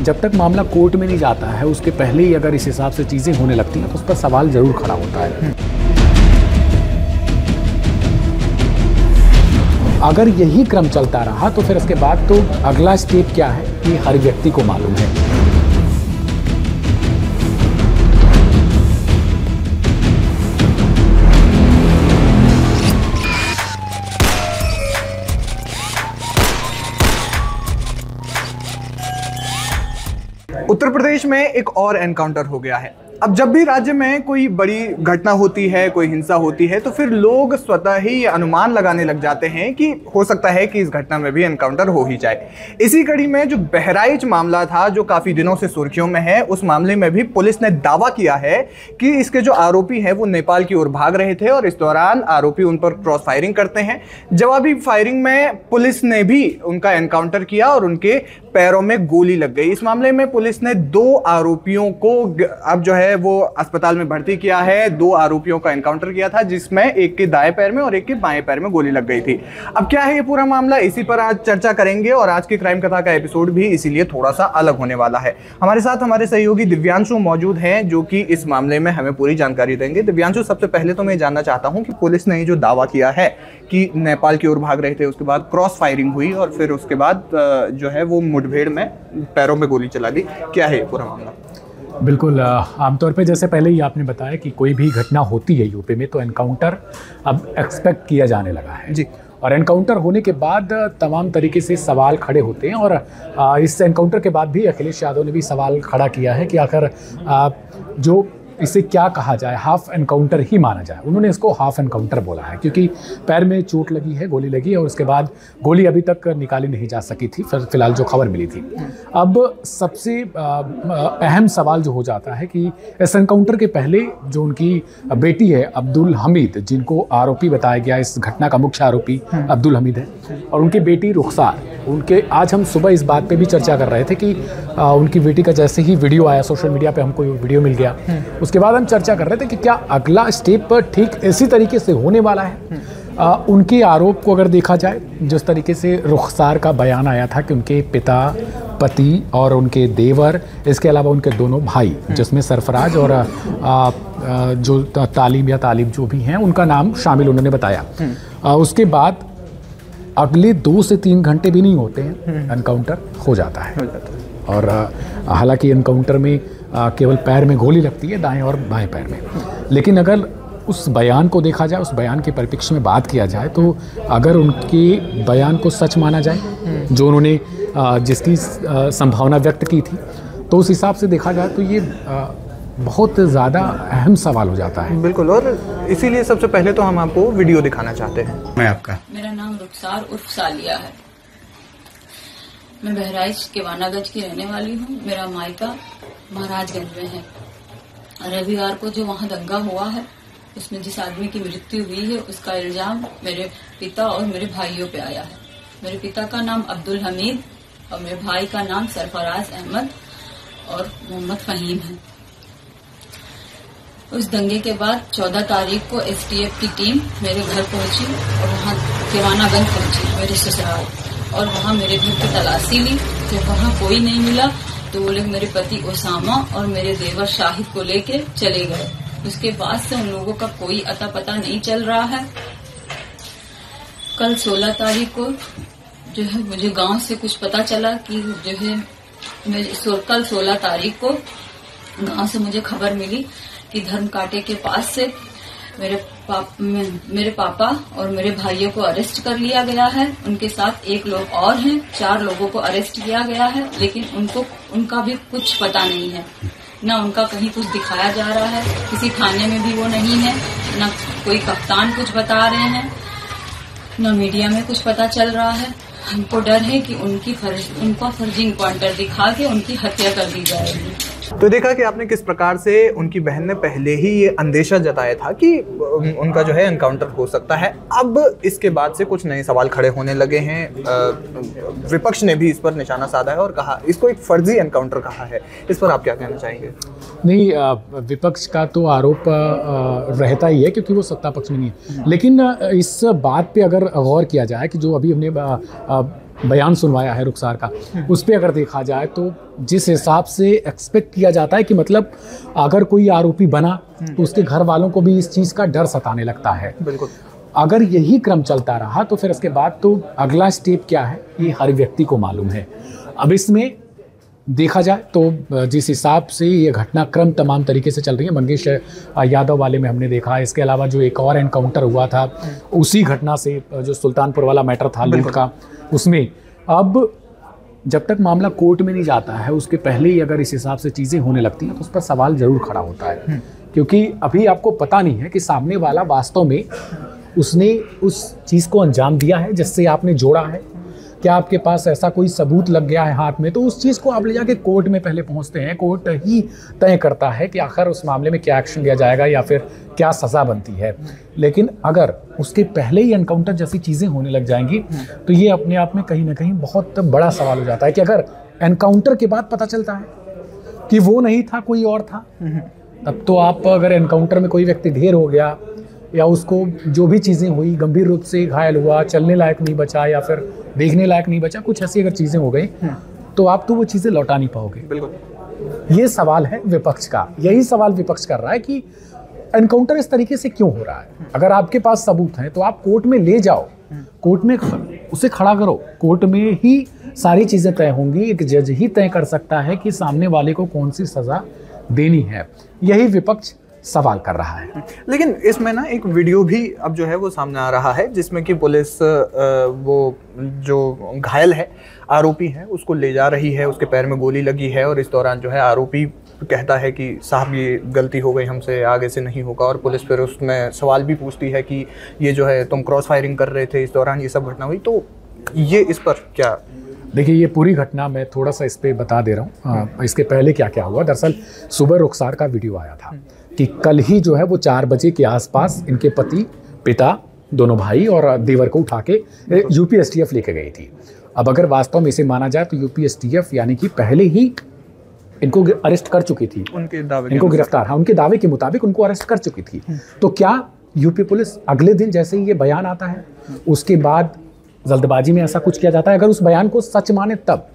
जब तक मामला कोर्ट में नहीं जाता है उसके पहले ही अगर इस हिसाब से चीज़ें होने लगती हैं तो उस पर सवाल ज़रूर खड़ा होता है। अगर यही क्रम चलता रहा तो फिर उसके बाद तो अगला स्टेप क्या है ये हर व्यक्ति को मालूम है। उत्तर प्रदेश में एक और एनकाउंटर हो गया है। अब जब भी राज्य में कोई बड़ी घटना होती है, कोई हिंसा होती है, तो फिर लोग स्वतः ही ये अनुमान लगाने लग जाते हैं कि हो सकता है कि इस घटना में भी एनकाउंटर हो ही जाए। इसी कड़ी में जो बहराइच मामला था जो काफ़ी दिनों से सुर्खियों में है, उस मामले में भी पुलिस ने दावा किया है कि इसके जो आरोपी हैं वो नेपाल की ओर भाग रहे थे और इस दौरान आरोपी उन पर क्रॉस फायरिंग करते हैं। जवाबी फायरिंग में पुलिस ने भी उनका एनकाउंटर किया और उनके पैरों में गोली लग गई। इस मामले में पुलिस ने 2 आरोपियों को अब जो है वो अस्पताल में भर्ती किया है। 2 आरोपियों का एनकाउंटर किया था जिसमें एक के दाएं पैर में और एक के बाएं पैर में गोली लग गई थी। अब क्या है ये पूरा मामला, इसी पर आज चर्चा करेंगे और आज की क्राइम कथा का एपिसोड भी इसीलिए थोड़ा सा अलग होने वाला है। हमारे साथ हमारे सहयोगी दिव्यांशु मौजूद हैं जो कि इस मामले में हमें पूरी जानकारी देंगे। दिव्यांशु, सबसे पहले तो मैं जानना चाहता हूँ कि पुलिस ने जो दावा किया है कि नेपाल की ओर भाग रहे थे, उसके बाद क्रॉस फायरिंग हुई और फिर उसके बाद जो है वो मुठभेड़ में पैरों में गोली चला दी, क्या है पूरा मामला? बिल्कुल, आमतौर पे जैसे पहले ही आपने बताया कि कोई भी घटना होती है यूपी में तो एनकाउंटर अब एक्सपेक्ट किया जाने लगा है जी। और एनकाउंटर होने के बाद तमाम तरीके से सवाल खड़े होते हैं और इस एनकाउंटर के बाद भी अखिलेश यादव ने भी सवाल खड़ा किया है कि आखिर जो इसे क्या कहा जाए, हाफ एनकाउंटर ही माना जाए। उन्होंने इसको हाफ एनकाउंटर बोला है क्योंकि पैर में चोट लगी है, गोली लगी है और उसके बाद गोली अभी तक निकाली नहीं जा सकी थी, फिलहाल जो खबर मिली थी। अब सबसे अहम सवाल जो हो जाता है कि इस एनकाउंटर के पहले जो उनकी बेटी है अब्दुल हमीद, जिनको आरोपी बताया गया, इस घटना का मुख्य आरोपी अब्दुल हमीद है, और उनकी बेटी रुखसार, उनके आज हम सुबह इस बात पे भी चर्चा कर रहे थे कि उनकी बेटी का जैसे ही वीडियो आया सोशल मीडिया पे, हमको वीडियो मिल गया, उसके बाद हम चर्चा कर रहे थे कि क्या अगला स्टेप पर ठीक इसी तरीके से होने वाला है। उनके आरोप को अगर देखा जाए, जिस तरीके से रुखसार का बयान आया था कि उनके पिता, पति और उनके देवर, इसके अलावा उनके दोनों भाई जिसमें सरफराज और जो तालीम जो भी हैं उनका नाम शामिल उन्होंने बताया। उसके बाद अगले 2 से 3 घंटे भी नहीं होते हैं एनकाउंटर हो जाता है। और हालांकि एनकाउंटर में केवल पैर में गोली लगती है, दाएं और बाएं पैर में। लेकिन अगर उस बयान को देखा जाए, उस बयान के परिप्रेक्ष्य में बात किया जाए, तो अगर उनके बयान को सच माना जाए, जो उन्होंने जिसकी संभावना व्यक्त की थी, तो उस हिसाब से देखा जाए तो ये बहुत ज़्यादा अहम सवाल हो जाता है। बिल्कुल, और इसीलिए सबसे पहले तो हम आपको वीडियो दिखाना चाहते हैं। मेरा नाम रुखसार उर्फ सालिया है। मैं बहराइच केवानागंज की रहने वाली हूँ। मेरा मायका महाराजगंज में है। रविवार को जो वहाँ दंगा हुआ है उसमें जिस आदमी की मृत्यु हुई है उसका इल्जाम मेरे पिता और मेरे भाइयों पे आया है। मेरे पिता का नाम अब्दुल हमीद और मेरे भाई का नाम सरफराज अहमद और मोहम्मद फहीम है। उस दंगे के बाद 14 तारीख को एसटीएफ की टीम मेरे घर पहुंची और वहाँ केवानागंज पहुंची, मेरे ससुराल, और वहाँ मेरे घर की तलाशी ली। जब वहाँ कोई नहीं मिला तो वो लोग मेरे पति ओसामा और मेरे देवर शाहिद को लेके चले गए। उसके बाद से उन लोगों का कोई अता पता नहीं चल रहा है। कल 16 तारीख को जो है मुझे गांव से कुछ पता चला कि जो है कल 16 तारीख को गांव से मुझे खबर मिली कि धर्म कांटे के पास से मेरे पापा और मेरे भाइयों को अरेस्ट कर लिया गया है। उनके साथ 1 लोग और हैं, 4 लोगों को अरेस्ट किया गया है, लेकिन उनका भी कुछ पता नहीं है। न उनका कहीं कुछ दिखाया जा रहा है, किसी थाने में भी वो नहीं है, न कोई कप्तान कुछ बता रहे हैं, न मीडिया में कुछ पता चल रहा है। हमको डर है कि उनका फर्जी इनकाउंटर दिखा के उनकी हत्या कर दी जाएगी। तो देखा कि आपने किस प्रकार से उनकी बहन ने पहले ही ये अंदेशा जताया था कि उनका जो है एनकाउंटर हो सकता है। अब इसके बाद से कुछ नए सवाल खड़े होने लगे हैं। विपक्ष ने भी इस पर निशाना साधा है और कहा इसको एक फर्जी एनकाउंटर कहा है। इस पर आप क्या कहना चाहेंगे? नहीं, विपक्ष का तो आरोप रहता ही है क्योंकि वो सत्ता पक्ष में नहीं है। लेकिन इस बात पे अगर गौर किया जाए कि जो अभी हमने बयान सुनवाया है रुखसार का, उस पर अगर देखा जाए तो जिस हिसाब से एक्सपेक्ट किया जाता है कि मतलब अगर कोई आरोपी बना तो उसके घर वालों को भी इस चीज़ का डर सताने लगता है। बिल्कुल। अगर यही क्रम चलता रहा तो फिर इसके बाद तो अगला स्टेप क्या है ये हर व्यक्ति को मालूम है। अब इसमें देखा जाए तो जिस हिसाब से ये घटनाक्रम तमाम तरीके से चल रही है, मंगेश यादव वाले में हमने देखा, इसके अलावा जो एक और एनकाउंटर हुआ था उसी घटना से जो सुल्तानपुर वाला मैटर था लूट का, उसमें अब जब तक मामला कोर्ट में नहीं जाता है उसके पहले ही अगर इस हिसाब से चीज़ें होने लगती हैं तो उस पर सवाल ज़रूर खड़ा होता है, क्योंकि अभी आपको पता नहीं है कि सामने वाला वास्तव में उसने उस चीज़ को अंजाम दिया है जिससे आपने जोड़ा है, क्या आपके पास ऐसा कोई सबूत लग गया है हाथ में, तो उस चीज़ को आप ले जाके कोर्ट में पहले पहुंचते हैं। कोर्ट ही तय करता है कि आखिर उस मामले में क्या एक्शन लिया जाएगा या फिर क्या सज़ा बनती है। लेकिन अगर उसके पहले ही एनकाउंटर जैसी चीज़ें होने लग जाएंगी तो ये अपने आप में कहीं ना कहीं बहुत बड़ा सवाल हो जाता है कि अगर एनकाउंटर के बाद पता चलता है कि वो नहीं था कोई और था, तब तो आप अगर एनकाउंटर में कोई व्यक्ति ढेर हो गया या उसको जो भी चीज़ें हुई, गंभीर रूप से घायल हुआ, चलने लायक नहीं बचा या फिर देखने लायक नहीं बचा, कुछ ऐसी अगर चीज़ें हो गई तो आप तो वो चीज़ें लौटा नहीं पाओगे। बिल्कुल। ये सवाल है विपक्ष का, यही सवाल विपक्ष कर रहा है कि एनकाउंटर इस तरीके से क्यों हो रहा है। अगर आपके पास सबूत हैं तो आप कोर्ट में ले जाओ, कोर्ट में उसे खड़ा करो, कोर्ट में ही सारी चीज़ें तय होंगी। एक जज ही तय कर सकता है कि सामने वाले को कौन सी सज़ा देनी है, यही विपक्ष सवाल कर रहा है। लेकिन इसमें ना एक वीडियो भी अब जो है वो सामने आ रहा है जिसमें कि पुलिस वो जो घायल है आरोपी है उसको ले जा रही है, उसके पैर में गोली लगी है और इस दौरान जो है आरोपी कहता है कि साहब ये गलती हो गई हमसे, आगे से नहीं होगा। और पुलिस फिर उसमें सवाल भी पूछती है कि ये जो है तुम क्रॉस फायरिंग कर रहे थे, इस दौरान ये सब घटना हुई, तो ये इस पर क्या? देखिए ये पूरी घटना मैं थोड़ा सा इस पर बता दे रहा हूँ। इसके पहले क्या क्या हुआ, दरअसल सुबह रुखसार का वीडियो आया था कि कल ही जो है वो 4 बजे के आसपास इनके पति, पिता, दोनों भाई और देवर को उठा के यूपी एसटीएफ लेके गई थी। अब अगर वास्तव में इसे माना जाए तो यूपी एसटीएफ यानी कि पहले ही इनको अरेस्ट कर चुकी थी, उनके दावे, इनको गिरफ्तार, हाँ उनके दावे के मुताबिक उनको अरेस्ट कर चुकी थी। तो क्या यूपी पुलिस अगले दिन जैसे ही ये बयान आता है उसके बाद जल्दबाजी में ऐसा कुछ किया जाता है? अगर उस बयान को सच माने तब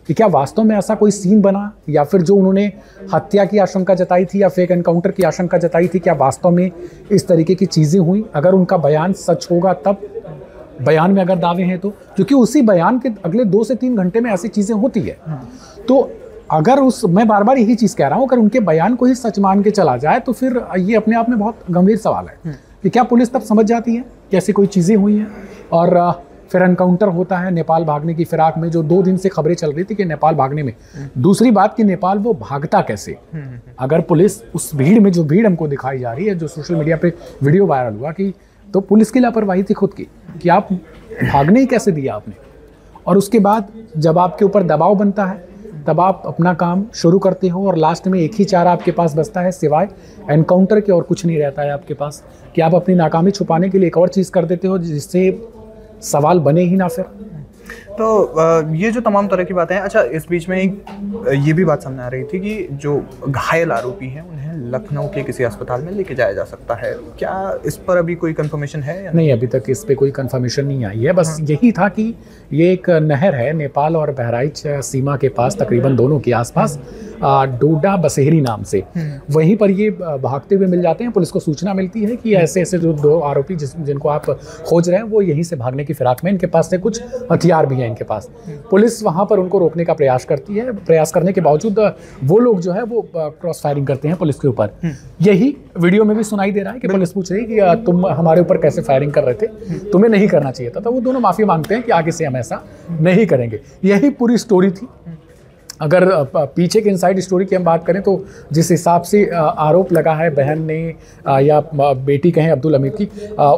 कि क्या वास्तव में ऐसा कोई सीन बना या फिर जो उन्होंने हत्या की आशंका जताई थी या फेक एनकाउंटर की आशंका जताई थी, क्या वास्तव में इस तरीके की चीज़ें हुई? अगर उनका बयान सच होगा तब, बयान में अगर दावे हैं तो, क्योंकि उसी बयान के अगले 2 से 3 घंटे में ऐसी चीज़ें होती है। तो अगर मैं बार बार यही चीज़ कह रहा हूँ, अगर उनके बयान को ही सच मान के चला जाए तो फिर ये अपने आप में बहुत गंभीर सवाल है कि क्या पुलिस तब समझ जाती है कि ऐसी कोई चीज़ें हुई हैं और फिर एनकाउंटर होता है नेपाल भागने की फिराक में, जो 2 दिन से खबरें चल रही थी कि नेपाल भागने में। दूसरी बात कि नेपाल वो भागता कैसे? अगर पुलिस उस भीड़ में, जो भीड़ हमको दिखाई जा रही है, जो सोशल मीडिया पे वीडियो वायरल हुआ, कि तो पुलिस की लापरवाही थी खुद की कि आप भागने ही कैसे दिया आपने। और उसके बाद जब आपके ऊपर दबाव बनता है तब आप अपना काम शुरू करते हो और लास्ट में एक ही चारा आपके पास बचता है सिवाय एनकाउंटर के, और कुछ नहीं रहता है आपके पास कि आप अपनी नाकामी छुपाने के लिए एक और चीज़ कर देते हो जिससे सवाल बने ही ना फिर। तो ये जो तमाम तरह की बातें हैं। अच्छा, इस बीच में ये भी बात सामने आ रही थी कि जो घायल आरोपी हैं उन्हें लखनऊ के किसी अस्पताल में लेके जाया जा सकता है, क्या इस पर अभी कोई कंफर्मेशन है या नहीं? अभी तक इस पे कोई कंफर्मेशन नहीं आई है। बस यही था कि ये एक नहर है नेपाल और बहराइच सीमा के पास, तकरीबन दोनों के आसपास, डोडा बसेहरी नाम से, वहीं पर ये भागते हुए मिल जाते हैं। पुलिस को सूचना मिलती है कि ऐसे ऐसे जो 2 आरोपी जिनको आप खोज रहे हैं वो यहीं से भागने की फिराक में, इनके पास से कुछ हथियार भी हैं इनके पास। पुलिस वहाँ पर उनको रोकने का प्रयास करती है, प्रयास करने के बावजूद वो लोग जो है वो क्रॉस फायरिंग करते हैं पुलिस के ऊपर। यही वीडियो में भी सुनाई दे रहा है कि पुलिस पूछ रही है कि तुम हमारे ऊपर कैसे फायरिंग कर रहे थे, तुम्हें नहीं करना चाहिए था। तो वो दोनों माफी मांगते हैं कि आगे से हम ऐसा नहीं करेंगे। यही पूरी स्टोरी थी। अगर पीछे के इनसाइड स्टोरी की हम बात करें तो जिस हिसाब से आरोप लगा है बहन ने या बेटी कहें अब्दुल हमीद की,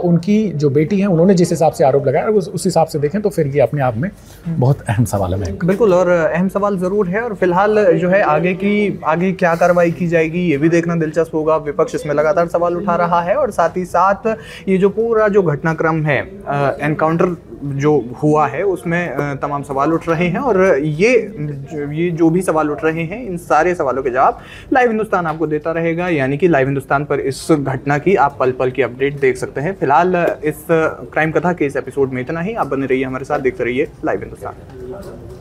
उनकी जो बेटी है उन्होंने जिस हिसाब से आरोप लगाया उस हिसाब से देखें तो फिर ये अपने आप में बहुत अहम सवाल है। बिल्कुल, और अहम सवाल ज़रूर है। और फिलहाल जो है आगे क्या कार्रवाई की जाएगी ये भी देखना दिलचस्प होगा। विपक्ष इसमें लगातार सवाल उठा रहा है और साथ ही साथ ये जो पूरा जो घटनाक्रम है, एनकाउंटर जो हुआ है उसमें तमाम सवाल उठ रहे हैं, और ये जो भी सवाल उठ रहे हैं, इन सारे सवालों के जवाब लाइव हिंदुस्तान आपको देता रहेगा। यानी कि लाइव हिंदुस्तान पर इस घटना की आप पल पल की अपडेट देख सकते हैं। फिलहाल इस क्राइम कथा के इस एपिसोड में इतना ही। आप बने रहिए हमारे साथ, देखते रहिए लाइव हिंदुस्तान।